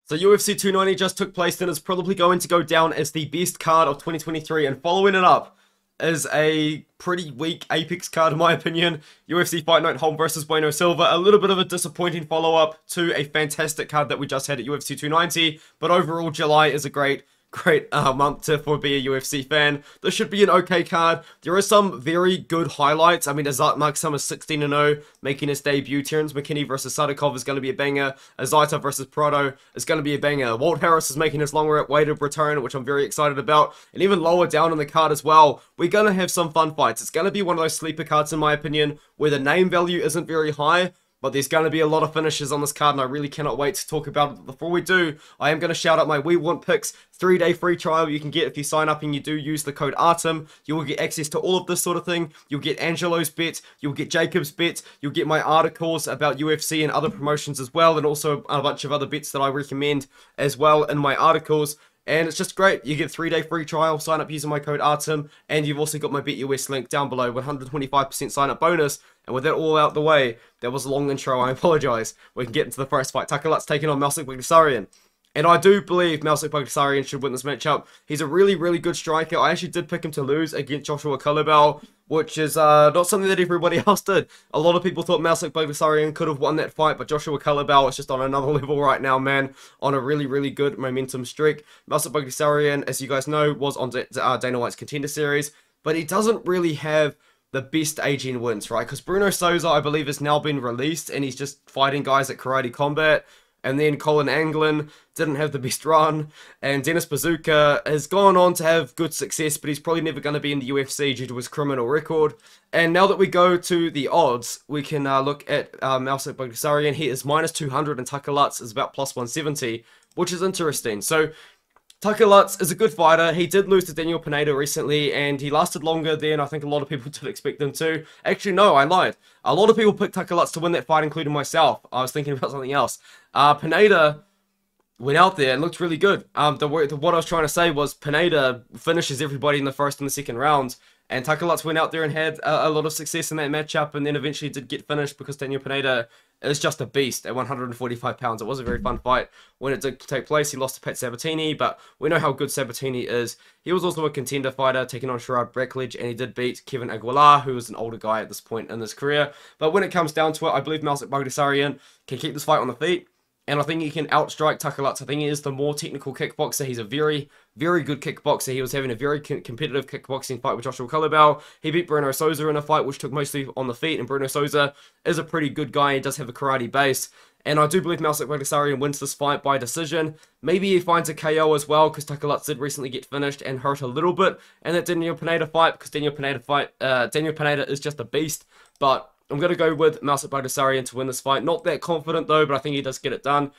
So UFC 290 just took place and is probably going to go down as the best card of 2023, and following it up is a pretty weak Apex card in my opinion. UFC Fight Night Holm versus Bueno Silva. A little bit of a disappointing follow-up to a fantastic card that we just had at UFC 290, but overall July is a great month for be a UFC fan. This should be an okay card. There are some very good highlights. I mean, Azat Maksum is 16-0, making his debut. Terrance McKinney versus Sadykhov is going to be a banger. Azaitar versus Prado is going to be a banger. Walt is making his long-awaited return, which I'm very excited about. And even lower down on the card as well, we're going to have some fun fights. It's going to be one of those sleeper cards, in my opinion, where the name value isn't very high, but there's going to be a lot of finishes on this card, and I really cannot wait to talk about it. But before we do, I am going to shout out my We Want Picks 3-day free trial you can get if you sign up and you do use the code ARTEM. You will get access to all of this sort of thing. You'll get Angelo's bets, you'll get Jacob's bets, you'll get my articles about UFC and other promotions as well, and also a bunch of other bets that I recommend as well in my articles. And it's just great. You get 3-day free trial, sign up using my code ARTEM, and you've also got my BetUS link down below, 125% sign up bonus. And with that all out the way, that was a long intro, I apologize. We can get into the first fight. Lutz taking on Melsik Baghdasaryan. And I do believe Melsik Baghdasaryan should win this matchup. He's a really, really good striker. I actually did pick him to lose against Joshua Culibao, which is not something that everybody else did. A lot of people thought Melsik Baghdasaryan could have won that fight, but Joshua Culibao is just on another level right now, man. On a really, really good momentum streak. Melsik Baghdasaryan, as you guys know, was on Dana White's Contender Series, but he doesn't really have the best aging wins, right? Because Bruno Souza, I believe, has now been released, and he's just fighting guys at Karate Combat. And then Colin Anglin didn't have the best run. And Dennis Bazooka has gone on to have good success, but he's probably never going to be in the UFC due to his criminal record. And now that we go to the odds, we can look at Melsik Baghdasaryan. He is -200 and Tucker Lutz is about +170, which is interesting. So Tucker Lutz is a good fighter. He did lose to Daniel Pineda recently, and he lasted longer than I think a lot of people did expect him to. Actually, no, I lied. A lot of people picked Tucker Lutz to win that fight, including myself. I was thinking about something else. Pineda went out there and looked really good. What I was trying to say was Pineda finishes everybody in the first and the second round, and Tucker Lutz went out there and had a lot of success in that matchup, and then eventually did get finished because Daniel Pineda is just a beast at 145 pounds. It was a very fun fight when it did take place. He lost to Pat Sabatini, but we know how good Sabatini is. He was also a contender fighter, taking on Sherrod Brackledge, and he did beat Kevin Aguilar, who is an older guy at this point in his career. But when it comes down to it, I believe Melsik Baghdasaryan can keep this fight on the feet, and I think he can outstrike Tucker Lutz. I think he is the more technical kickboxer. He's a very, very good kickboxer. He was having a very competitive kickboxing fight with Joshua Culibao. He beat Bruno Souza in a fight which took mostly on the feet, and Bruno Souza is a pretty good guy. He does have a karate base. And I do believe Melsik Baghdasaryan wins this fight by decision. Maybe he finds a KO as well, because Tucker Lutz did recently get finished and hurt a little bit in that Daniel Pineda fight, because Daniel Pineda is just a beast. But I'm going to go with Melsik Baghdasaryan to win this fight. Not that confident though, but I think he does get it done.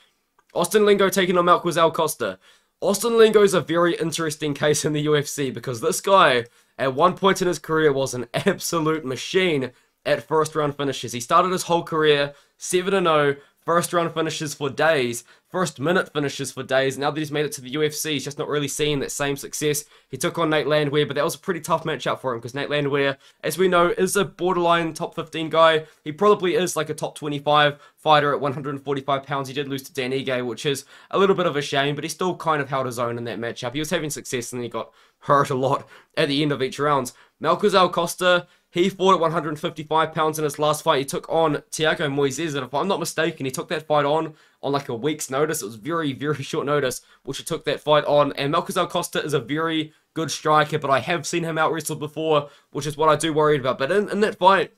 Austin Lingo taking on Melquizael Costa. Austin Lingo is a very interesting case in the UFC, because this guy, at one point in his career, was an absolute machine at first round finishes. He started his whole career 7-0, first round finishes for days, first minute finishes for days. Now that he's made it to the UFC, he's just not really seeing that same success. He took on Nate Landwehr, but that was a pretty tough matchup for him, because Nate Landwehr, as we know, is a borderline top 15 guy. He probably is like a top 25 fighter at 145 pounds. He did lose to Dan Ige, which is a little bit of a shame, but he still kind of held his own in that matchup. He was having success, and he got hurt a lot at the end of each round. Melquizael Costa, he fought at 155 pounds in his last fight. He took on Thiago Moises, and if I'm not mistaken, he took that fight on like a week's notice. It was very, very short notice, which he took that fight on. And Melquizael Costa is a very good striker, but I have seen him out wrestled before, which is what I do worry about. But in that fight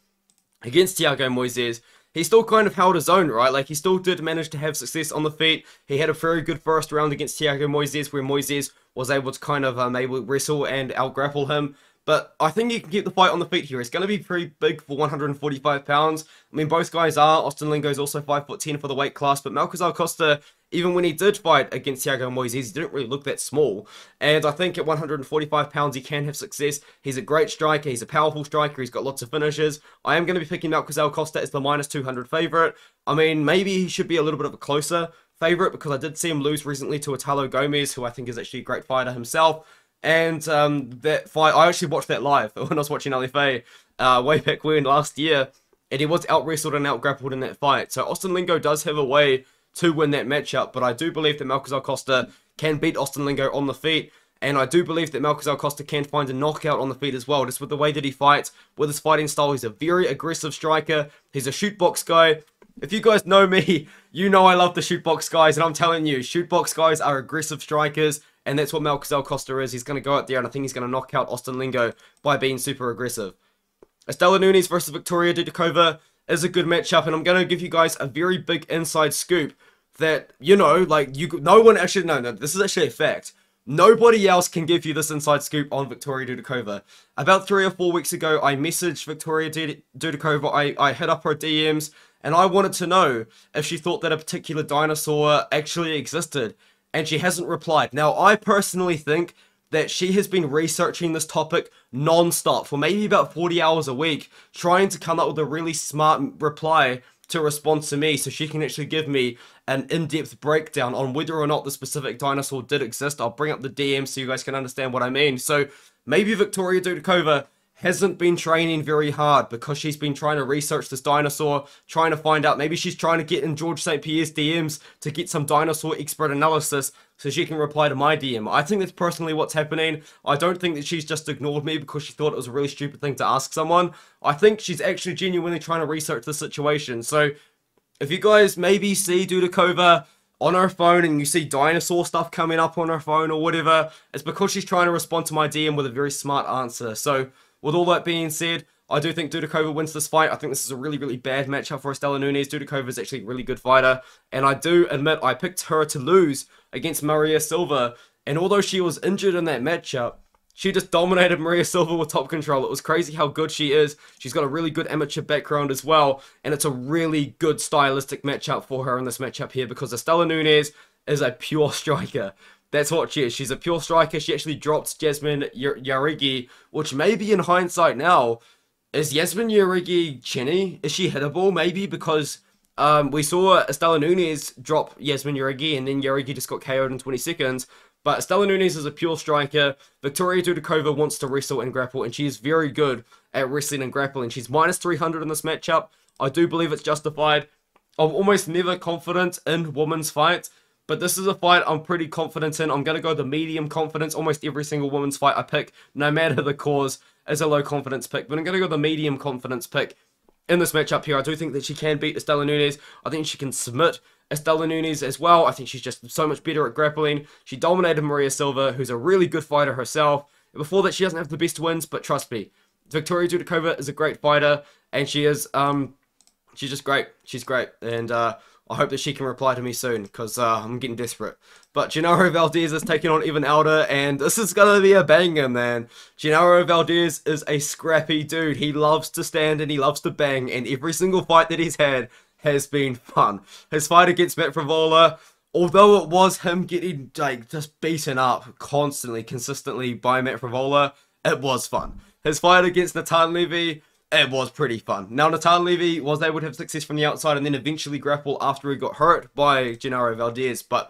against Thiago Moises, he still kind of held his own, right? Like, he still did manage to have success on the feet. He had a very good first round against Thiago Moises, where Moises was able to kind of maybe wrestle and out-grapple him. But I think he can keep the fight on the feet here. It's going to be pretty big for 145 pounds. I mean, both guys are. Austin Lingo is also 5'10" for the weight class. But Melquizael Costa, even when he did fight against Thiago Moises, he didn't really look that small. And I think at 145 pounds, he can have success. He's a great striker. He's a powerful striker. He's got lots of finishes. I am going to be picking Melquizael Costa as the -200 favorite. I mean, maybe he should be a little bit of a closer favorite, because I did see him lose recently to Italo Gomez, who I think is actually a great fighter himself. And that fight, I actually watched that live when I was watching LFA way back when last year, and he was out-wrestled and out-grappled in that fight. So Austin Lingo does have a way to win that matchup. But I do believe that Melquizael Costa can beat Austin Lingo on the feet. And I do believe that Melquizael Costa can find a knockout on the feet as well, just with the way that he fights, with his fighting style. He's a very aggressive striker. He's a shoot box guy. If you guys know me, you know I love the shoot box guys, and I'm telling you, shoot box guys are aggressive strikers, and that's what Melquizael Costa is. He's going to go out there, and I think he's going to knock out Austin Lingo by being super aggressive. Istela Nunes versus Victoria Dudakova is a good matchup, and I'm going to give you guys a very big inside scoop that, you know, like, no one actually, no, this is actually a fact. Nobody else can give you this inside scoop on Victoria Dudakova. About 3 or 4 weeks ago, I messaged Victoria Dudakova. I hit up her DMs, and I wanted to know if she thought that a particular dinosaur actually existed, and she hasn't replied. Now, I personally think that she has been researching this topic non-stop for maybe about 40 hours a week, trying to come up with a really smart reply to respond to me, so she can actually give me an in-depth breakdown on whether or not the specific dinosaur did exist. I'll bring up the DM so you guys can understand what I mean. So maybe Victoria Dudakova hasn't been training very hard because she's been trying to research this dinosaur, trying to find out, maybe she's trying to get in George St. Pierre's DMs to get some dinosaur expert analysis so she can reply to my DM. I think that's personally what's happening. I don't think that she's just ignored me because she thought it was a really stupid thing to ask someone. I think she's actually genuinely trying to research the situation. So if you guys maybe see Dudakova on her phone and you see dinosaur stuff coming up on her phone or whatever, it's because she's trying to respond to my DM with a very smart answer. So with all that being said, I do think Dudakova wins this fight. I think this is a really, really bad matchup for Istela Nunes. Dudakova is actually a really good fighter. And I do admit I picked her to lose against Maria Silva. And although she was injured in that matchup, she just dominated Maria Silva with top control. It was crazy how good she is. She's got a really good amateur background as well. And it's a really good stylistic matchup for her in this matchup here because Istela Nunes is a pure striker. That's what she is. She's a pure striker. She actually dropped Jasmine Yarigi, which maybe in hindsight now, is Jasmine Yarigi chinny? Is she hittable? Maybe because we saw Istela Nunes drop Jasmine Yarigi and then Yarigi just got KO'd in 20 seconds. But Istela Nunes is a pure striker. Victoria Dudakova wants to wrestle and grapple, and she is very good at wrestling and grappling. She's minus 300 in this matchup. I do believe it's justified. I'm almost never confident in women's fights, but this is a fight I'm pretty confident in. I'm going to go the medium confidence. Almost every single women's fight I pick, no matter the cause, is a low confidence pick. But I'm going to go the medium confidence pick in this matchup here. I do think that she can beat Istela Nunes. I think she can submit Istela Nunes as well. I think she's just so much better at grappling. She dominated Maria Silva, who's a really good fighter herself. Before that, she doesn't have the best wins, but trust me, Victoria Dudakova is a great fighter, and she is, she's just great. She's great, and I hope that she can reply to me soon, because I'm getting desperate. But Genaro Valdez is taking on Evan Elder, and this is going to be a banger, man. Genaro Valdez is a scrappy dude. He loves to stand and he loves to bang, and every single fight that he's had has been fun. His fight against Matt Frivola, although it was him getting like just beaten up constantly, consistently by Matt Frivola, it was fun. His fight against Natan Levy, it was pretty fun. Now, Natan Levy was able to have success from the outside and then eventually grapple after he got hurt by Genaro Valdez. But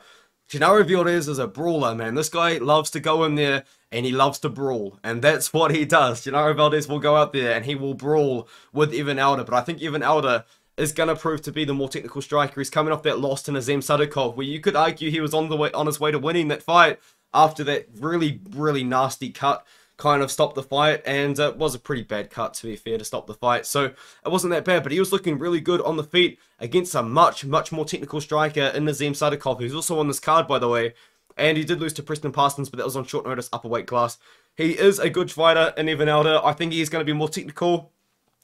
Genaro Valdez is a brawler, man. This guy loves to go in there and he loves to brawl. And that's what he does. Genaro Valdez will go out there and he will brawl with Evan Elder. But I think Evan Elder is going to prove to be the more technical striker. He's coming off that loss to Nazim Sadykhov, where you could argue he was on his way to winning that fight after that really, really nasty cut kind of stopped the fight, and it was a pretty bad cut, to be fair, to stop the fight, so it wasn't that bad, but he was looking really good on the feet against a much, much more technical striker in Nazim Sadykhov, who's also on this card, by the way, and he did lose to Preston Parsons, but that was on short notice, upper weight class. He is a good fighter in Evan Elder. I think he's going to be more technical.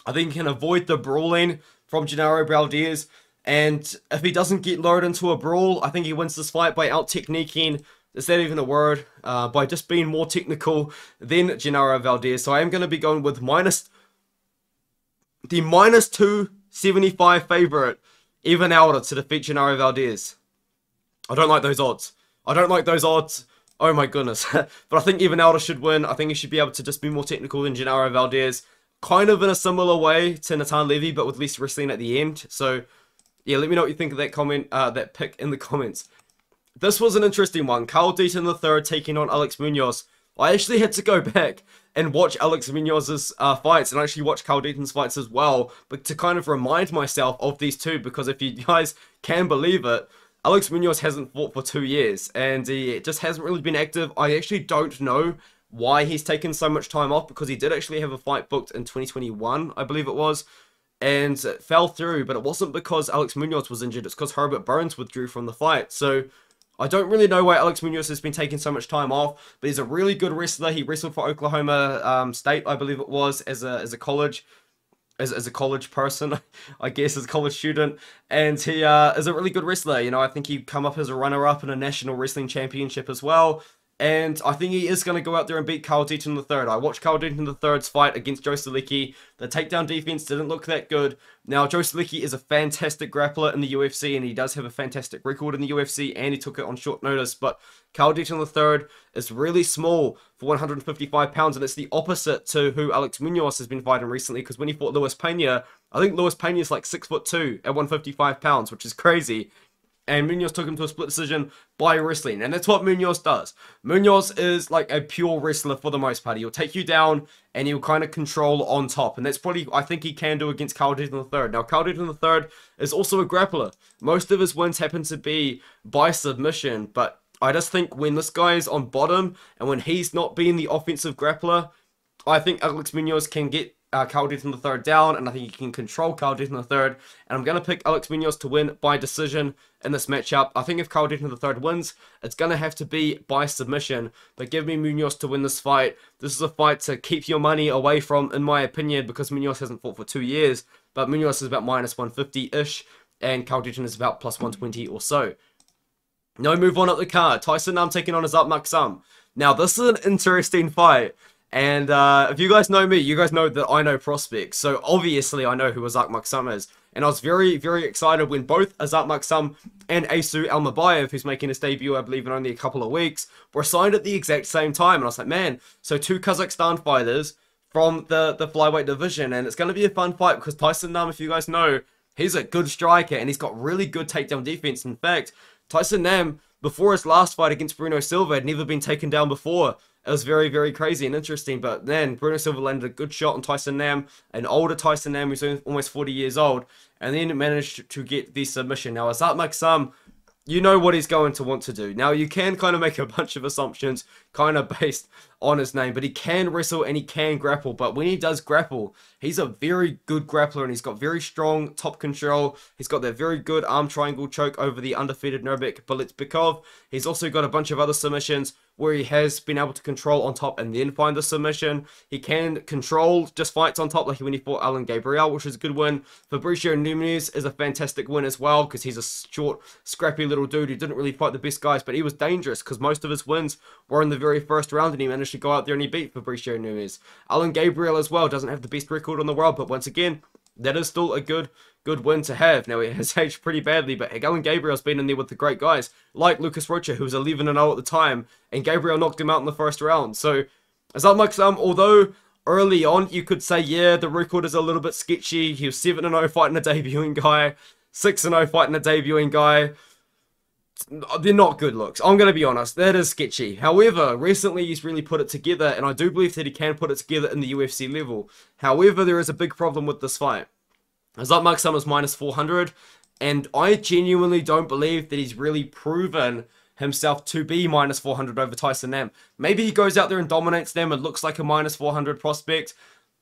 I think he can avoid the brawling from Genaro Valdez, and if he doesn't get lured into a brawl, I think he wins this fight by out-techniquing, is that even a word? By just being more technical than Genaro Valdez. So I am going to be going with the minus 275 favorite, Evan Elder, to defeat Genaro Valdez. I don't like those odds. I don't like those odds. Oh my goodness. But I think Evan Elder should win. I think he should be able to just be more technical than Genaro Valdez. Kind of in a similar way to Natan Levy, but with less wrestling at the end. So, yeah, let me know what you think of that comment, that pick in the comments. This was an interesting one. Carl Deaton III taking on Alex Munoz. I actually had to go back and watch Alex Munoz's fights and actually watch Carl Deaton's fights as well, but to kind of remind myself of these two, because if you guys can believe it, Alex Munoz hasn't fought for 2 years, and he just hasn't really been active. I actually don't know why he's taken so much time off, because he did actually have a fight booked in 2021, I believe it was, and it fell through, but it wasn't because Alex Munoz was injured, it's because Herbert Burns withdrew from the fight. So I don't really know why Alex Munoz has been taking so much time off, but he's a really good wrestler. He wrestled for Oklahoma State, I believe it was, as a college person, I guess, as a college student, and he is a really good wrestler. You know, I think he'd come up as a runner-up in a national wrestling championship as well. And I think he is going to go out there and beat Kyle Deaton III. I watched Kyle Deaton III's fight against Joe Sadykhov. The takedown defense didn't look that good. Now, Joe Sadykhov is a fantastic grappler in the UFC, and he does have a fantastic record in the UFC, and he took it on short notice. But Kyle Deaton III is really small for 155 pounds, and it's the opposite to who Alex Munoz has been fighting recently, because when he fought Luis Pena, I think Luis Pena is like 6'2" at 155 pounds, which is crazy. And Munoz took him to a split decision by wrestling. And that's what Munoz does. Munoz is like a pure wrestler for the most part. He'll take you down and he'll kind of control on top. And that's probably, I think, he can do against Kyle Deaton III. Now, Kyle Deaton III is also a grappler. Most of his wins happen to be by submission. But I just think when this guy is on bottom and when he's not being the offensive grappler, I think Alex Munoz can get Kyle Deaton III down, and I think he can control Kyle Deaton III, and I'm going to pick Alex Munoz to win by decision in this matchup. I think if Kyle Deaton III wins, it's going to have to be by submission, but give me Munoz to win this fight. This is a fight to keep your money away from, in my opinion, because Munoz hasn't fought for 2 years, but Munoz is about minus 150-ish, and Kyle Deaton is about plus 120 or so. Now move on up the card. Tyson taking on Azat Maksum. Now, this is an interesting fight. And if you guys know me, you guys know that I know prospects. So obviously I know who Azat Maksum is. And I was very, very excited when both Azat Maksum and Asu Almabayev, who's making his debut, I believe, in only a couple of weeks, were signed at the exact same time. And I was like, man, so 2 Kazakhstan fighters from the flyweight division. And it's going to be a fun fight because Tyson, if you guys know, he's a good striker and he's got really good takedown defense. In fact, Tyson Nam, before his last fight against Bueno Silva, had never been taken down before. It was very, very crazy and interesting, but then Bueno Silva landed a good shot on Tyson Nam, an older Tyson Nam who's almost 40 years old, and then managed to get the submission. Now, Azat Maksum, you know what he's going to want to do. Now, you can kind of make a bunch of assumptions kind of based on his name, but he can wrestle and he can grapple. But when he does grapple, he's a very good grappler and he's got very strong top control. He's got that very good arm triangle choke over the undefeated Nurbek Belitbekov. He's also got a bunch of other submissions where he has been able to control on top and then find the submission. He can control just fights on top, like when he fought Ailin Gabriel, which is a good win. Fabricio Nunes is a fantastic win as well, because he's a short, scrappy little dude who didn't really fight the best guys, but he was dangerous, because most of his wins were in the very first round, and he managed to go out there and he beat Fabricio Nunes. Ailin Gabriel as well doesn't have the best record in the world, but once again, that is still a good win to have. Now, he has aged pretty badly, but Ailin Gabriel's been in there with the great guys, like Lucas Rocha, who was 11-0 at the time, and Gabriel knocked him out in the first round. So, Azat Maksum, although early on you could say, yeah, the record is a little bit sketchy. He was 7-0 fighting a debuting guy, 6-0 fighting a debuting guy. They're not good looks. I'm going to be honest. That is sketchy. However, recently he's really put it together, and I do believe that he can put it together in the UFC level. However, there is a big problem with this fight. Azat Maksum is minus 400, and I genuinely don't believe that he's really proven himself to be minus 400 over Tyson Nam. Maybe he goes out there and dominates them and looks like a minus 400 prospect,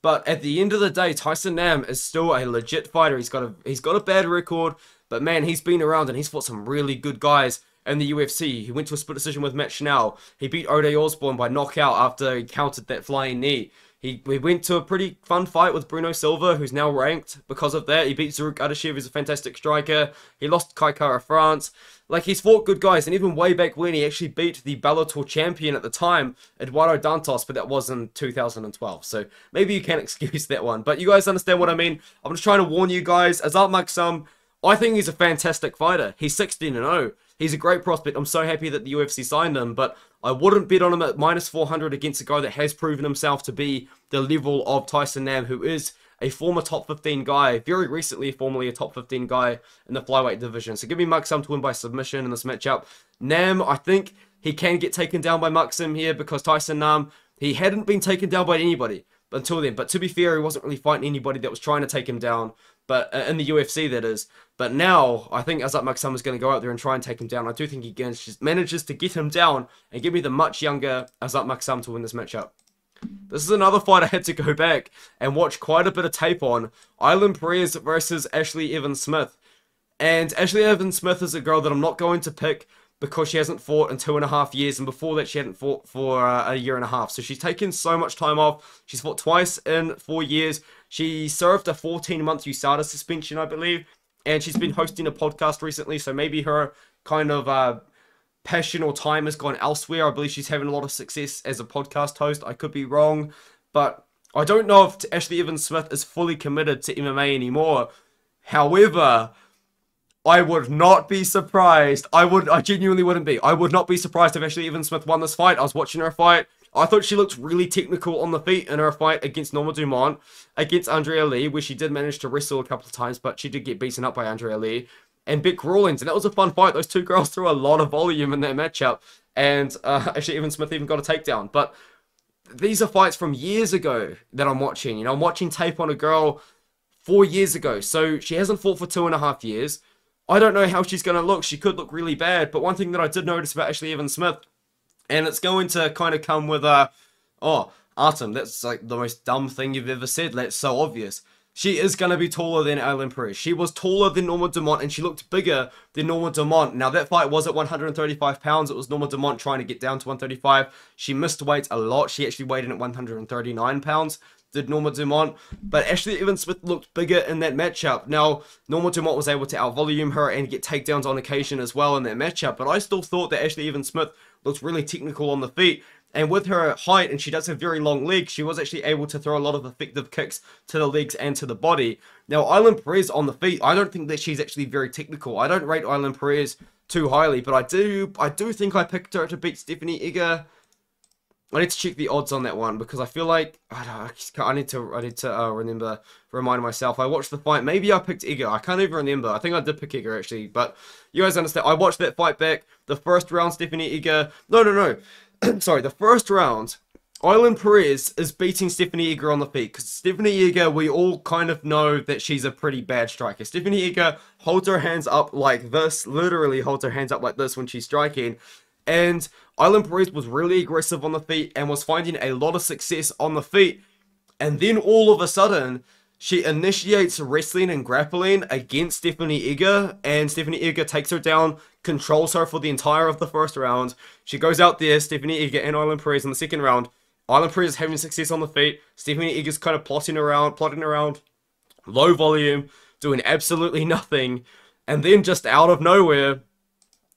but at the end of the day, Tyson Nam is still a legit fighter. He's got a bad record, but man, he's been around and he's fought some really good guys in the UFC. He went to a split decision with Matt Schnell. He beat Ode Osborne by knockout after he countered that flying knee. He went to a pretty fun fight with Bueno Silva, who's now ranked because of that. He beat Zaruk Adashev, who's a fantastic striker. He lost Kai Kara France. Like, he's fought good guys, and even way back when, he actually beat the Bellator champion at the time, Eduardo Dantos, but that was in 2012. So maybe you can excuse that one. But you guys understand what I mean? I'm just trying to warn you guys. Azat Maksum, I think he's a fantastic fighter. He's 16-0. He's a great prospect. I'm so happy that the UFC signed him, but I wouldn't bet on him at minus 400 against a guy that has proven himself to be the level of Tyson Nam, who is a former top 15 guy, very recently formerly a top 15 guy in the flyweight division. So give me Maksum to win by submission in this matchup. Nam, I think he can get taken down by Maksum here, because Tyson Nam, he hadn't been taken down by anybody until then. But to be fair, he wasn't really fighting anybody that was trying to take him down. but in the UFC that is. But now, I think Azat Maksum is going to go out there and try and take him down. I do think he manages to get him down and give me the much younger Azat Maksum to win this matchup. This is another fight I had to go back and watch quite a bit of tape on. Ailin Perez versus Ashlee Evans-Smith. And Ashlee Evans-Smith is a girl that I'm not going to pick because she hasn't fought in 2.5 years, and before that she hadn't fought for a year and a half. So she's taken so much time off. She's fought twice in 4 years. She served a 14-month USADA suspension, I believe, and she's been hosting a podcast recently, so maybe her kind of passion or time has gone elsewhere. I believe she's having a lot of success as a podcast host. I could be wrong, but I don't know if Ashlee Evans-Smith is fully committed to MMA anymore. However, I would not be surprised. I genuinely wouldn't be. I would not be surprised if Ashlee Evans-Smith won this fight. I was watching her fight. I thought she looked really technical on the feet in her fight against Norma Dumont, against Andrea Lee, where she did manage to wrestle a couple of times, but she did get beaten up by Andrea Lee, and Beck Rawlings, and that was a fun fight. Those two girls threw a lot of volume in that matchup, and Ashlee Evans-Smith even got a takedown. But these are fights from years ago that I'm watching. You know, I'm watching tape on a girl 4 years ago, so she hasn't fought for 2.5 years. I don't know how she's going to look. She could look really bad, but one thing that I did notice about Ashlee Evans-Smith, and it's going to kind of come with oh, Artem, that's like the most dumb thing you've ever said. That's so obvious. She is going to be taller than Ailin Perez. She was taller than Norma Dumont, and she looked bigger than Norma Dumont. Now, that fight was at 135 pounds. It was Norma Dumont trying to get down to 135. She missed weight a lot. She actually weighed in at 139 pounds. Did Norma Dumont, but Ashlee Evans-Smith looked bigger in that matchup. Now, Norma Dumont was able to out-volume her and get takedowns on occasion as well in that matchup, but I still thought that Ashlee Evans-Smith looked really technical on the feet, and with her height, and she does have very long legs, she was actually able to throw a lot of effective kicks to the legs and to the body. Now, Ailin Perez on the feet, I don't think that she's actually very technical. I don't rate Ailin Perez too highly, but I do think I picked her to beat Stephanie Egger. I need to check the odds on that one because I feel like I need to remind myself. I watched the fight. Maybe I picked Egger. I can't even remember. I think I did pick Egger actually, but you guys understand. I watched that fight back. The first round, Stephanie Egger. No. Sorry, the first round, Ailin Perez is beating Stephanie Egger on the feet because Stephanie Egger, we all kind of know that she's a pretty bad striker. Stephanie Egger holds her hands up like this, literally holds her hands up like this when she's striking. And Ailin Perez was really aggressive on the feet and was finding a lot of success on the feet. And then all of a sudden, she initiates wrestling and grappling against Stephanie Egger. And Stephanie Egger takes her down, controls her for the entire of the first round. She goes out there, Stephanie Egger and Ailin Perez in the second round. Ailin Perez is having success on the feet. Stephanie Egger's kind of plotting around, low volume, doing absolutely nothing. And then just out of nowhere,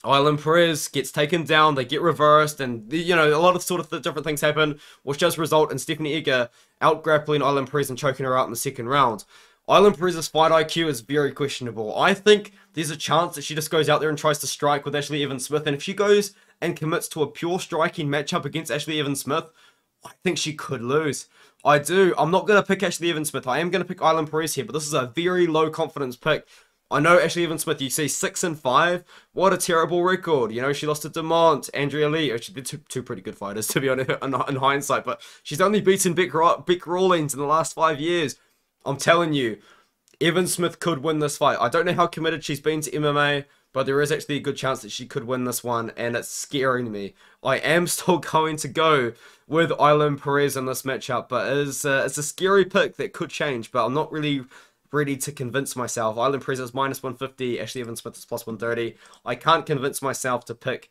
Ailin Perez gets taken down, they get reversed, and, you know, a lot of sort of different things happen, which does result in Stephanie Egger out-grappling Ailin Perez and choking her out in the second round. Ailin Perez's fight IQ is very questionable. I think there's a chance that she just goes out there and tries to strike with Ashlee Evans-Smith, and if she goes and commits to a pure striking matchup against Ashlee Evans-Smith, I think she could lose. I do. I'm not going to pick Ashlee Evans-Smith. I am going to pick Ailin Perez here, but this is a very low confidence pick. I know Ashlee Evans-Smith, you see 6-5. What a terrible record. You know, she lost to Dumont, Andrea Lee. She did two pretty good fighters, to be honest, in hindsight. But she's only beaten Beck Rawlings in the last 5 years. I'm telling you, Evans-Smith could win this fight. I don't know how committed she's been to MMA, but there is actually a good chance that she could win this one, and it's scaring me. I am still going to go with Ailin Perez in this matchup, but it's a scary pick that could change, but I'm not really ready to convince myself. Ailin Perez is -150, Ashlee Evans-Smith is +130. I can't convince myself to pick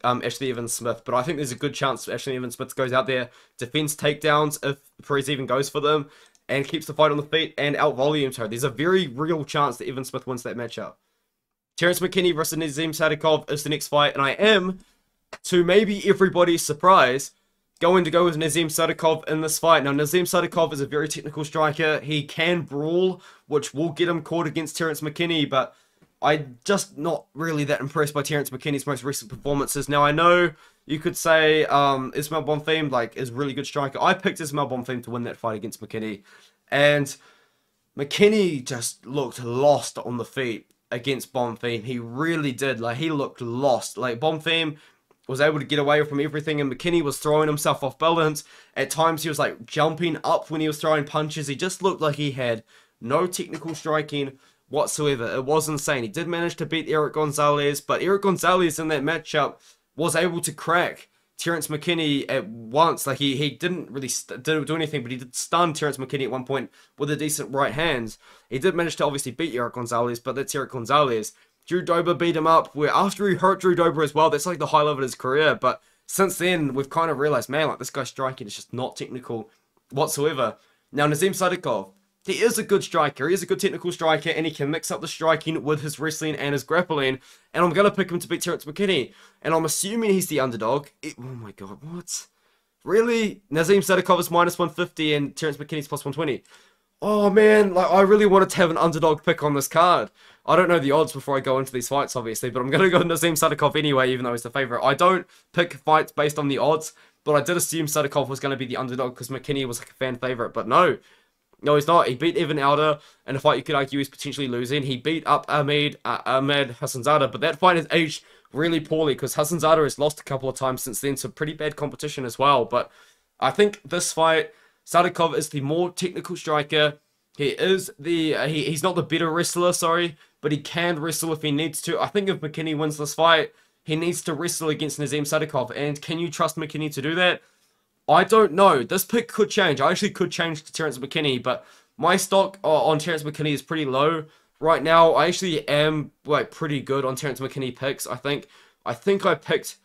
Ashlee Evans-Smith, but I think there's a good chance Ashlee Evans-Smith goes out there, defends takedowns if Perez even goes for them, and keeps the fight on the feet and out-volumes her. There's a very real chance that Evans-Smith wins that matchup. Terrance McKinney versus Nazim Sadykhov is the next fight, and I am, to maybe everybody's surprise, going to go with Nazim Sadykhov in this fight. Now, Nazim Sadykhov is a very technical striker. He can brawl, which will get him caught against Terrance McKinney, but I'm just not really that impressed by Terrance McKinney's most recent performances. Now, I know you could say Ismail Bonfim, like, is a really good striker. I picked Ismail Bonfim to win that fight against McKinney, and McKinney just looked lost on the feet against Bonfim. He really did. Like, he looked lost. Like, Bonfim was able to get away from everything, and McKinney was throwing himself off balance. At times, he was, like, jumping up when he was throwing punches. He just looked like he had No technical striking whatsoever. It was insane. He did manage to beat Eric Gonzalez, but Eric Gonzalez in that matchup was able to crack Terrance McKinney at once. Like, he didn't really do anything, but he did stun Terrance McKinney at one point with a decent right hand. He did manage to obviously beat Eric Gonzalez, but that's Eric Gonzalez. Drew Dober beat him up, where after he hurt Drew Dober as well, that's like the highlight of his career. But since then, we've kind of realized, man, like, this guy's striking is just not technical whatsoever. Now, Nazim Sadykhov, he is a good striker. He is a good technical striker, and he can mix up the striking with his wrestling and his grappling. And I'm going to pick him to beat Terrance McKinney. And I'm assuming he's the underdog. Oh my god, what? Really? Nazim Sadykhov is minus 150 and Terrance McKinney's plus 120. Oh man, like, I really wanted to have an underdog pick on this card. I don't know the odds before I go into these fights, obviously, but I'm going to go Nazim Sadykhov anyway, even though he's the favorite. I don't pick fights based on the odds, but I did assume Sadykhov was going to be the underdog because McKinney was like a fan favorite, but no. No, he's not. He beat Evan Alder in a fight you could argue he's potentially losing. He beat up Ahmed Hassanzada, but that fight has aged really poorly because Hassanzada has lost a couple of times since then, so pretty bad competition as well. But I think this fight, Sadykhov is the more technical striker. He is he's not the better wrestler, sorry, but he can wrestle if he needs to. I think if McKinney wins this fight, he needs to wrestle against Nazim Sadykhov, and can you trust McKinney to do that? I don't know. This pick could change. I actually could change to Terrance McKinney, but my stock on Terrance McKinney is pretty low right now. I actually am like pretty good on Terrance McKinney picks. I think I picked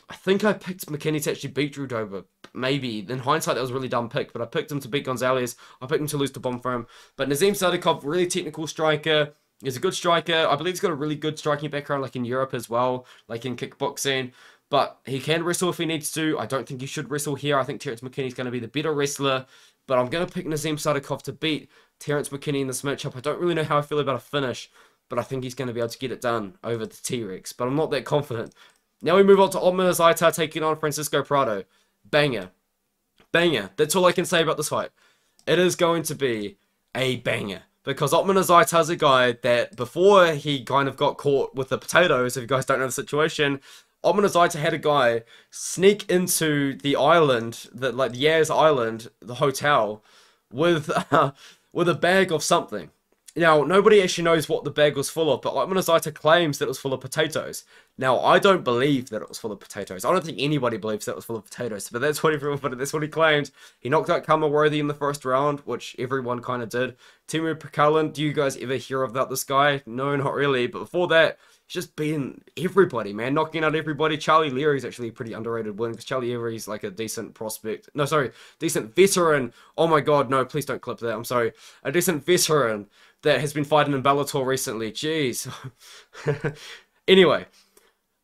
McKinney to actually beat Drew Dober. Maybe. In hindsight, that was a really dumb pick, but I picked him to beat Gonzalez. I picked him to lose to Bomb Firm. But Nazim Sadykhov, really technical striker. He's a good striker. I believe he's got a really good striking background, like in Europe as well, like in kickboxing. But he can wrestle if he needs to. I don't think he should wrestle here. I think Terrance McKinney's going to be the better wrestler. But I'm going to pick Nazim Sadykhov to beat Terrance McKinney in this matchup. I don't really know how I feel about a finish, but I think he's going to be able to get it done over the T-Rex. But I'm not that confident. Now we move on to Ottman Azaitar taking on Francisco Prado. Banger. Banger. That's all I can say about this fight. It is going to be a banger. Because Ottman Azaitar is a guy that before he kind of got caught with the potatoes, if you guys don't know the situation, Ottman Azaitar had a guy sneak into the island, the Yaz Island, the hotel, with a bag of something. Now, nobody actually knows what the bag was full of, but Ottman Azaitar claims that it was full of potatoes. Now, I don't believe that it was full of potatoes. I don't think anybody believes that it was full of potatoes, but that's what he claimed. He knocked out Kama Worthy in the first round, which everyone kind of did. Timu Pekalin, do you guys ever hear about this guy? No, not really, but before that, he's just beating everybody, man. Knocking out everybody. Charlie Leary's actually a pretty underrated win, because Charlie Leary's like a decent prospect. No, sorry, decent veteran. Oh my god, no, please don't clip that. I'm sorry. A decent veteran that has been fighting in Bellator recently. Jeez. Anyway,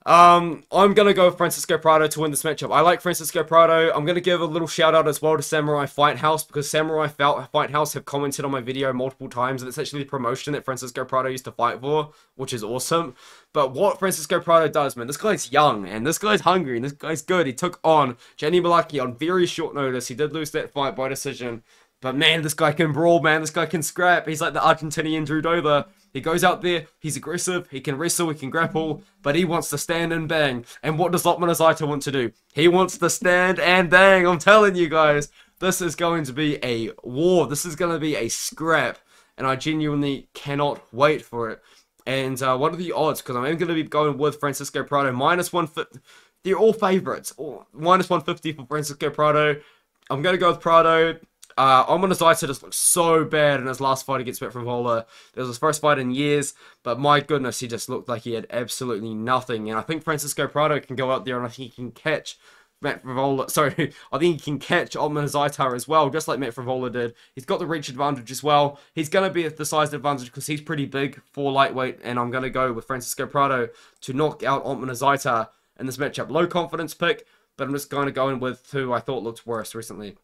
I'm going to go with Francisco Prado to win this matchup. I like Francisco Prado. I'm going to give a little shout out as well to Samurai Fight House, because Samurai Fight House have commented on my video multiple times, and it's actually the promotion that Francisco Prado used to fight for, which is awesome. But what Francisco Prado does, man, this guy's young, and this guy's hungry, and this guy's good. He took on Gianni Malaki on very short notice. He did lose that fight by decision. But man, this guy can brawl, man. This guy can scrap. He's like the Argentinian Drew Dober. He goes out there, he's aggressive, he can wrestle, he can grapple, but he wants to stand and bang. And what does Ottman Azaitar want to do? He wants to stand and bang. I'm telling you guys, this is going to be a war. This is going to be a scrap. And I genuinely cannot wait for it. And what are the odds? Because I'm going to be going with Francisco Prado. Minus 150. They're all favorites. Minus 150 for Francisco Prado. I'm going to go with Prado. Ottman Azaitar just looked so bad in his last fight against Matt Frivola. It was his first fight in years, but my goodness, he just looked like he had absolutely nothing. And I think Francisco Prado can go out there and I think he can catch Matt Frivola. Sorry, I think he can catch Ottman Azaitar as well, just like Matt Frivola did. He's got the reach advantage as well. He's going to be at the size advantage because he's pretty big for lightweight, and I'm going to go with Francisco Prado to knock out Ottman Azaitar in this matchup. Low confidence pick, but I'm just going to go in with who I thought looked worse recently.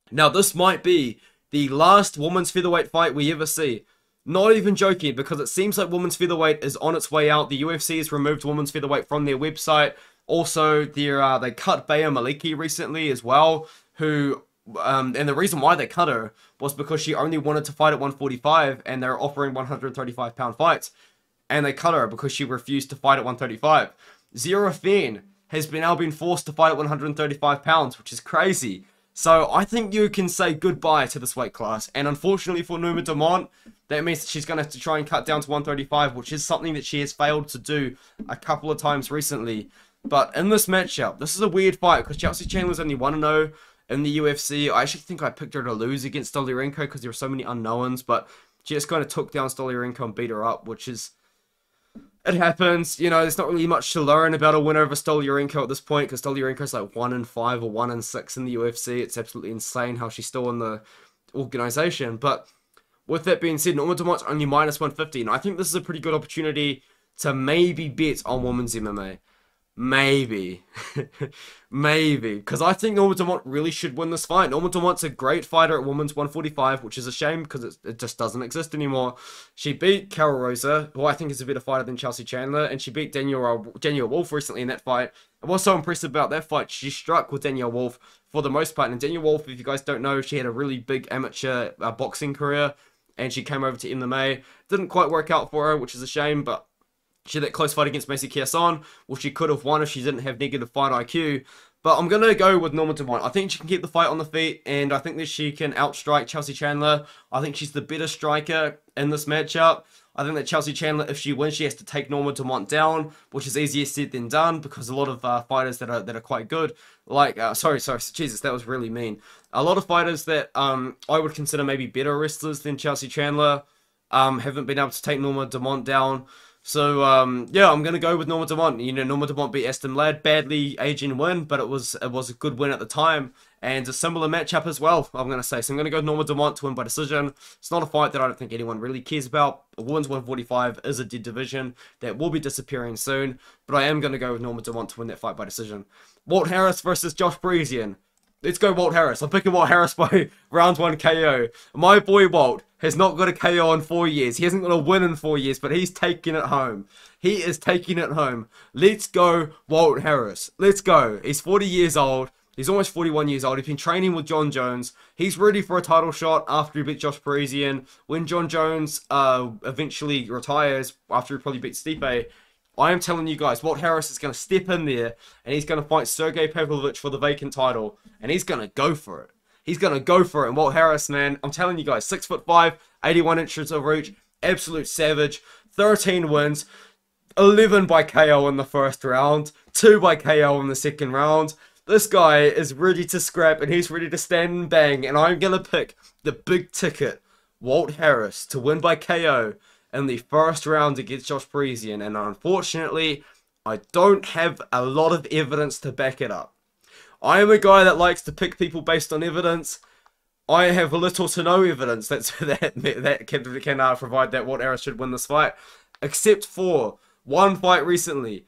Now, this might be the last women's featherweight fight we ever see. Not even joking, because it seems like women's featherweight is on its way out. The UFC has removed women's featherweight from their website. Also, they cut Bea Maliki recently as well, who, and the reason why they cut her was because she only wanted to fight at 145, and they're offering 135-pound fights. And they cut her because she refused to fight at 135. Zero Fan has now been forced to fight at 135 pounds, which is crazy. So I think you can say goodbye to this weight class. And unfortunately for Norma Dumont, that means that she's going to have to try and cut down to 135, which is something that she has failed to do a couple of times recently. But in this matchup, this is a weird fight because Chelsea Chandler's only 1-0 in the UFC. I actually think I picked her to lose against Stoliarenko because there were so many unknowns, but she just kind of took down Stoliarenko and beat her up, which is... It happens, you know, there's not really much to learn about a winner over Stoliarenko at this point, because Stoliarenko's like 1-5 or 1-6 in the UFC. It's absolutely insane how she's still in the organization. But with that being said, Norma Dumont's only -150, and I think this is a pretty good opportunity to maybe bet on women's MMA. Maybe. Maybe. Because I think Norma Dumont really should win this fight. Norma Dumont's a great fighter at women's 145, which is a shame because it just doesn't exist anymore. She beat Carol Rosa, who I think is a better fighter than Chelsea Chandler, and she beat Danielle Wolf recently in that fight. And what's so impressive about that fight, she struck with Danielle Wolf for the most part. And Danielle Wolf, if you guys don't know, she had a really big amateur boxing career, and she came over to MMA. Didn't quite work out for her, which is a shame, but she had that close fight against Melsik, which she could have won if she didn't have negative fight IQ. But I'm going to go with Norma Dumont. I think she can keep the fight on the feet, and I think that she can outstrike Chelsea Chandler. I think she's the better striker in this matchup. I think that Chelsea Chandler, if she wins, she has to take Norma Dumont down, which is easier said than done, because a lot of fighters that are quite good, like, sorry, Jesus, that was really mean. A lot of fighters that I would consider maybe better wrestlers than Chelsea Chandler haven't been able to take Norma Dumont down. So, yeah, I'm going to go with Norma Dumont. You know, Norma Dumont beat Aston Ladd, badly aging win, but it was a good win at the time, and a similar matchup as well, I'm going to say. So I'm going to go Norma Dumont to win by decision. It's not a fight that I don't think anyone really cares about. A women's 145 is a dead division that will be disappearing soon, but I am going to go with Norma Dumont to win that fight by decision. Walt Harris versus Josh Parisian. Let's go Walt Harris. I'm picking Walt Harris by round 1 KO. My boy Walt has not got a KO in 4 years. He hasn't got a win in 4 years, but he's taking it home. He is taking it home. Let's go Walt Harris. Let's go. He's 40 years old. He's almost 41 years old. He's been training with John Jones. He's ready for a title shot after he beat Josh Parisian. When John Jones eventually retires, after he probably beats Stipe, I am telling you guys, Walt Harris is going to step in there and he's going to fight Sergey Pavlovich for the vacant title. And he's going to go for it. He's going to go for it. And Walt Harris, man, I'm telling you guys, 6'5", 81 inches of reach, absolute savage, 13 wins, 11 by KO in the first round, 2 by KO in the second round. This guy is ready to scrap and he's ready to stand and bang. And I'm going to pick the big ticket, Walt Harris, to win by KO in the first round against Josh Parisian, and unfortunately, I don't have a lot of evidence to back it up. I am a guy that likes to pick people based on evidence. I have little to no evidence that can provide that Walt Harris should win this fight, except for one fight recently,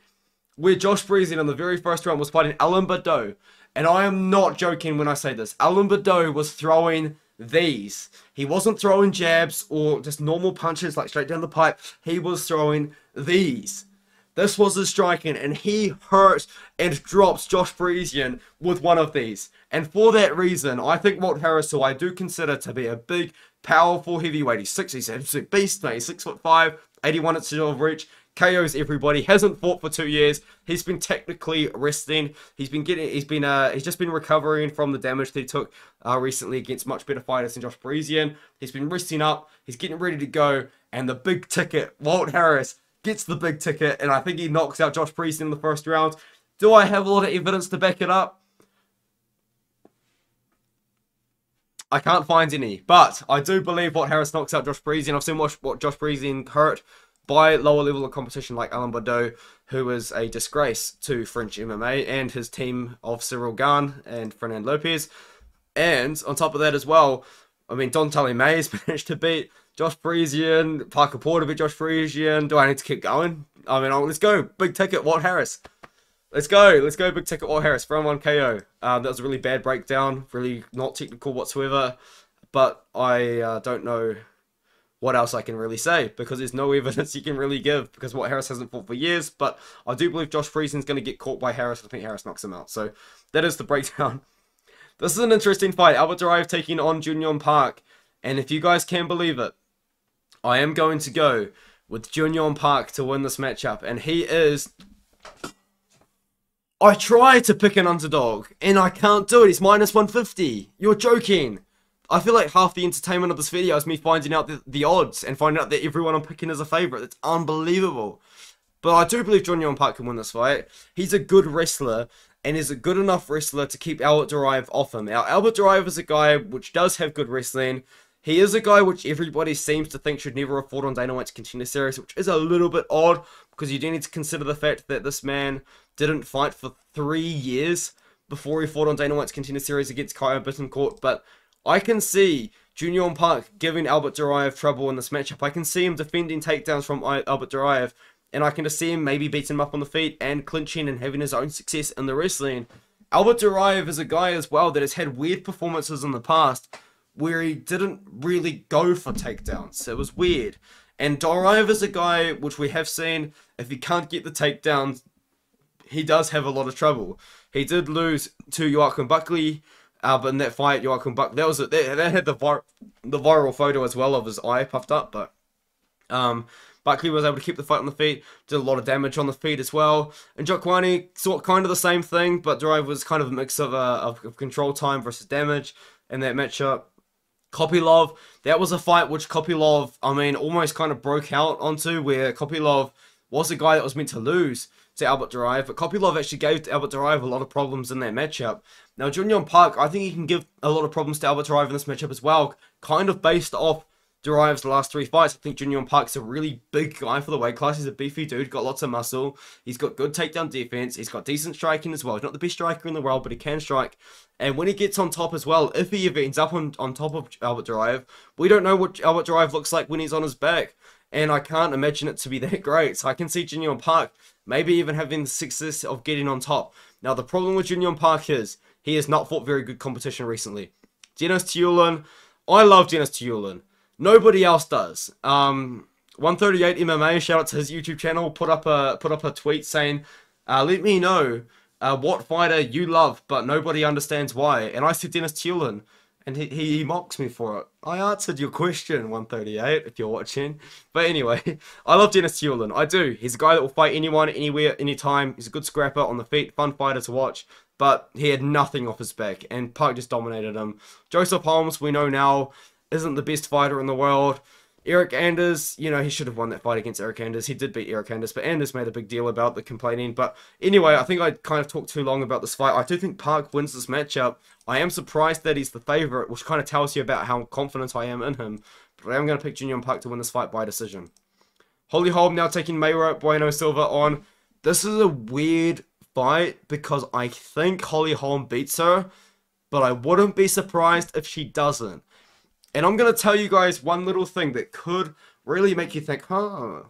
where Josh Parisian in the very first round was fighting Ailin Baudot, and I am not joking when I say this. Ailin Baudot was throwing these. He wasn't throwing jabs or just normal punches like straight down the pipe. He was throwing these. This was his striking, and he hurts and drops Josh Parisian with one of these. And for that reason, I think Walt Harris, who I do consider to be a big, powerful heavyweight, he's an absolute beast, mate. He's 6'5", 81 inches of reach. KOs everybody. Hasn't fought for 2 years. He's been technically resting. He's just been recovering from the damage that he took recently against much better fighters than Josh Parisian. He's been resting up. He's getting ready to go. And the big ticket, Walt Harris, gets the big ticket. And I think he knocks out Josh Parisian in the first round. Do I have a lot of evidence to back it up? I can't find any. But I do believe Walt Harris knocks out Josh Parisian. I've seen what Josh Parisian hurt by lower level of competition like Ailin Baudot, who is a disgrace to French MMA, and his team of Cyril Gane and Fernand Lopez. And on top of that as well, I mean, Dontale Mayes managed to beat Josh Parisian, Parker Porter beat Josh Parisian. Do I need to keep going? I mean, let's go. Big ticket, Walt Harris. Let's go. Let's go, big ticket, Walt Harris. Round 1 KO. That was a really bad breakdown. Really not technical whatsoever. But I don't know what else I can really say, because there's no evidence you can really give, because Walt Harris hasn't fought for years. But I do believe Josh Parisian's going to get caught by Harris. I think Harris knocks him out. So that is the breakdown. This is an interesting fight. Albert Duraev taking on Junyon Park. And if you guys can believe it, I am going to go with Junyon Park to win this matchup. And he is I try to pick an underdog, and I can't do it. It's minus 150. You're joking. I feel like half the entertainment of this video is me finding out the odds and finding out that everyone I'm picking is a favourite. It's unbelievable. But I do believe Jun Yong Park can win this fight. He's a good wrestler, and is a good enough wrestler to keep Albert Duraev off him. Now, Albert Duraev is a guy which does have good wrestling. He is a guy which everybody seems to think should never have fought on Dana White's Contender Series, which is a little bit odd, because you do need to consider the fact that this man didn't fight for 3 years before he fought on Dana White's Contender Series against Kaya Bittencourt. But I can see Jun Yong Park giving Albert Duraev trouble in this matchup. I can see him defending takedowns from Albert Duraev, and I can just see him maybe beating him up on the feet and clinching and having his own success in the wrestling. Albert Duraev is a guy as well that has had weird performances in the past where he didn't really go for takedowns. It was weird. And Duraev is a guy which we have seen, if he can't get the takedowns, he does have a lot of trouble. He did lose to Joachim Buckley, but in that fight, Joachim Buckley, that had the viral photo as well of his eye puffed up, but Buckley was able to keep the fight on the feet, did a lot of damage on the feet as well. And Jokwani saw kind of the same thing, but Duraev was kind of a mix of control time versus damage in that matchup. Kopylov, that was a fight which Kopylov, I mean, almost kind of broke out onto, where Kopylov was a guy that was meant to lose to Albert Duraev, but Kopylov actually gave Albert Duraev a lot of problems in that matchup. Now, Jun Yong Park, I think he can give a lot of problems to Albert Duraev in this matchup as well, kind of based off Duraev's last 3 fights. I think Jun Yong Park's a really big guy for the weight class. He's a beefy dude, got lots of muscle. He's got good takedown defense. He's got decent striking as well. He's not the best striker in the world, but he can strike. And when he gets on top as well, if he ever ends up on top of Albert Duraev, we don't know what Albert Duraev looks like when he's on his back. And I can't imagine it to be that great. So I can see Jun Yong Park maybe even having the success of getting on top. Now, the problem with Jun Yong Park is he has not fought very good competition recently. Denis Tiulian, I love Denis Tiulian. Nobody else does. 138 MMA, shout out to his YouTube channel, put up a tweet saying, let me know what fighter you love, but nobody understands why. And I said Denis Tiulian, and he mocks me for it. I answered your question, 138, if you're watching. But anyway, I love Denis Tiulian. I do. He's a guy that will fight anyone, anywhere, anytime. He's a good scrapper on the feet, fun fighter to watch. But he had nothing off his back, and Park just dominated him. Joseph Holmes, we know now, isn't the best fighter in the world. Eric Anders, you know, he should have won that fight against Eric Anders. He did beat Eric Anders, but Anders made a big deal about the complaining. But anyway, I think I kind of talked too long about this fight. I do think Park wins this matchup. I am surprised that he's the favorite, which kind of tells you about how confident I am in him. But I am going to pick Jun Yong Park to win this fight by decision. Holly Holm now taking Mayra Bueno Silva on. This is a weird fight because I think Holly Holm beats her, but I wouldn't be surprised if she doesn't. And I'm going to tell you guys one little thing that could really make you think, huh.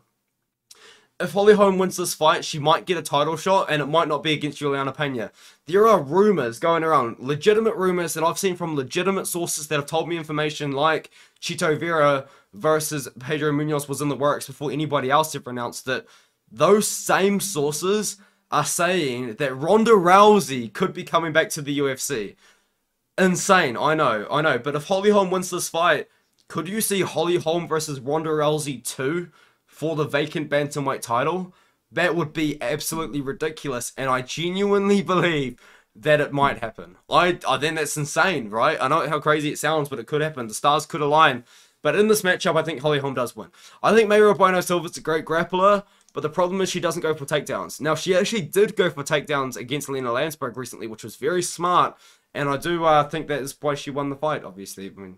If Holly Holm wins this fight, she might get a title shot, and it might not be against Juliana Pena. There are rumors going around, legitimate rumors that I've seen from legitimate sources that have told me information like Chito Vera versus Pedro Munoz was in the works before anybody else ever announced it. Those same sources are saying that Ronda Rousey could be coming back to the UFC. Insane, I know. But if Holly Holm wins this fight, could you see Holly Holm versus Ronda Rousey 2 for the vacant bantamweight title? That would be absolutely ridiculous, and I genuinely believe that it might happen. I think that's insane, right? I know how crazy it sounds, but it could happen. The stars could align. But in this matchup, I think Holly Holm does win. I think Mayra Bueno Silva's a great grappler, but the problem is she doesn't go for takedowns. Now, she actually did go for takedowns against Lena Landsberg recently, which was very smart. And I do think that is why she won the fight, obviously. I mean,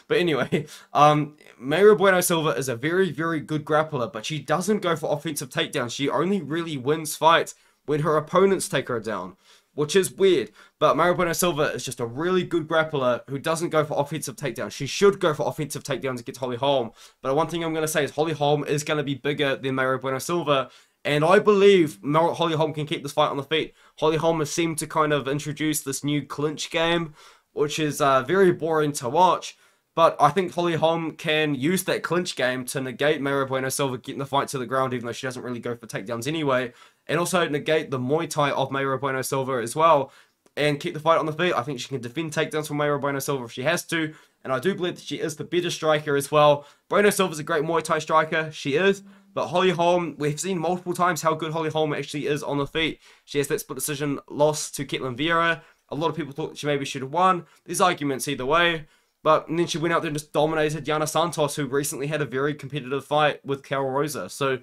but anyway, Mayra Bueno Silva is a very, very good grappler, but she doesn't go for offensive takedowns. She only really wins fights when her opponents take her down, which is weird. But Mayra Bueno Silva is just a really good grappler who doesn't go for offensive takedowns. She should go for offensive takedowns against Holly Holm. But one thing I'm going to say is Holly Holm is going to be bigger than Mayra Bueno Silva. And I believe Holly Holm can keep this fight on the feet. Holly Holm has seemed to kind of introduce this new clinch game, which is very boring to watch. But I think Holly Holm can use that clinch game to negate Mayra Bueno Silva getting the fight to the ground, even though she doesn't really go for takedowns anyway. And also negate the Muay Thai of Mayra Bueno Silva as well, and keep the fight on the feet. I think she can defend takedowns from Mayra Bueno Silva if she has to. And I do believe that she is the better striker as well. Bueno Silva's a great Muay Thai striker. She is. But Holly Holm, we've seen multiple times how good Holly Holm actually is on the feet. She has that split decision loss to Ketlin Vieira. A lot of people thought she maybe should have won. There's arguments either way. But and then she went out there and just dominated Yana Santos, who recently had a very competitive fight with Carol Rosa. So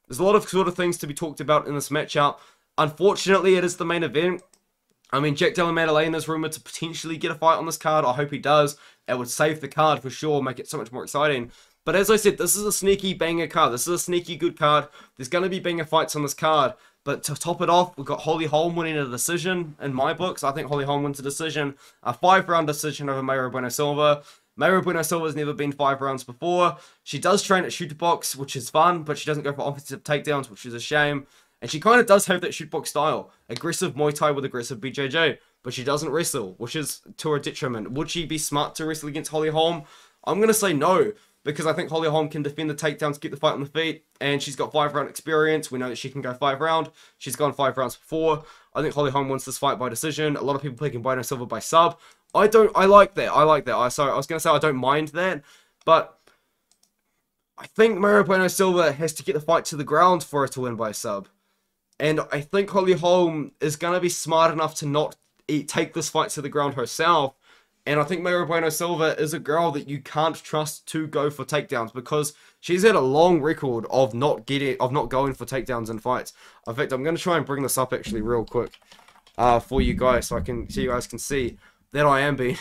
there's a lot of sort of things to be talked about in this matchup. Unfortunately, it is the main event. I mean, Jack Della Maddalena is rumored to potentially get a fight on this card. I hope he does. It would save the card for sure, make it so much more exciting. But as I said, this is a sneaky banger card. This is a sneaky good card. There's going to be banger fights on this card. But to top it off, we've got Holly Holm winning a decision in my books. I think Holly Holm wins a decision. A 5-round decision over Mayra Bueno Silva. Mayra Bueno Silva has never been 5 rounds before. She does train at shoot box, which is fun, but she doesn't go for offensive takedowns, which is a shame. And she kind of does have that shoot box style. Aggressive Muay Thai with aggressive BJJ. But she doesn't wrestle, which is to her detriment. Would she be smart to wrestle against Holly Holm? I'm going to say no. Because I think Holly Holm can defend the takedowns, keep the fight on the feet. And she's got 5-round experience. We know that she can go 5-round. She's gone 5 rounds before. I think Holly Holm wins this fight by decision. A lot of people picking Bueno Silva by sub. I like that. I like that. I was going to say I don't mind that. But I think Mayra Bueno Silva has to get the fight to the ground for her to win by sub. And I think Holly Holm is going to be smart enough to not take this fight to the ground herself. And I think Mayra Bueno Silva is a girl that you can't trust to go for takedowns because she's had a long record of not going for takedowns in fights. In fact, I'm going to try and bring this up actually real quick for you guys so you guys can see that I am being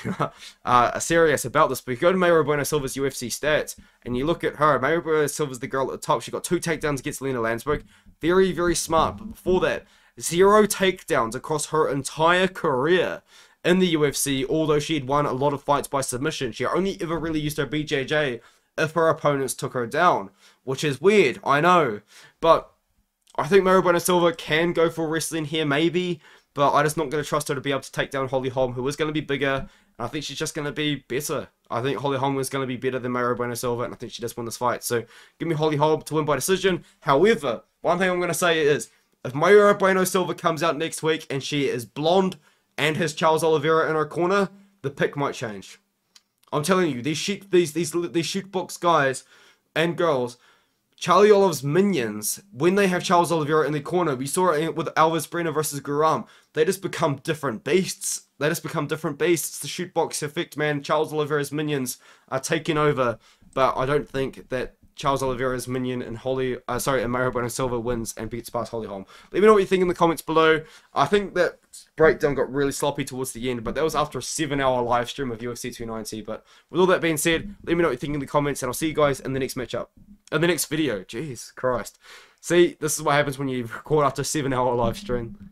serious about this. But if you go to Mayra Bueno Silva's UFC stats and you look at her, Mayra Bueno Silva's the girl at the top. She got 2 takedowns against Lena Landsberg. Very, very smart. But before that, 0 takedowns across her entire career in the UFC, although she had won a lot of fights by submission. She only ever really used her BJJ if her opponents took her down, which is weird, I know. But I think Mayra Bueno Silva can go for wrestling here, maybe, but I'm just not going to trust her to be able to take down Holly Holm, who is going to be bigger, and I think she's just going to be better. I think Holly Holm is going to be better than Mayra Bueno Silva, and I think she just won this fight. So give me Holly Holm to win by decision. However, one thing I'm going to say is, if Mayra Bueno Silva comes out next week and she is blonde and has Charles Oliveira in her corner, the pick might change. I'm telling you, these shoot box guys and girls, Charlie Olive's minions, when they have Charles Oliveira in their corner, we saw it with Alves Brenner versus Guram, they just become different beasts. They just become different beasts. The shoot box effect, man. Charles Oliveira's minions are taking over, but I don't think that Charles Oliveira's minion and Mayra Bueno Silva wins and beats past Holly Holm. Let me know what you think in the comments below. I think that breakdown got really sloppy towards the end, but that was after a 7-hour live stream of UFC 290. But with all that being said, let me know what you think in the comments, and I'll see you guys in the next matchup. In the next video. Jeez Christ. See, this is what happens when you record after a 7-hour live stream.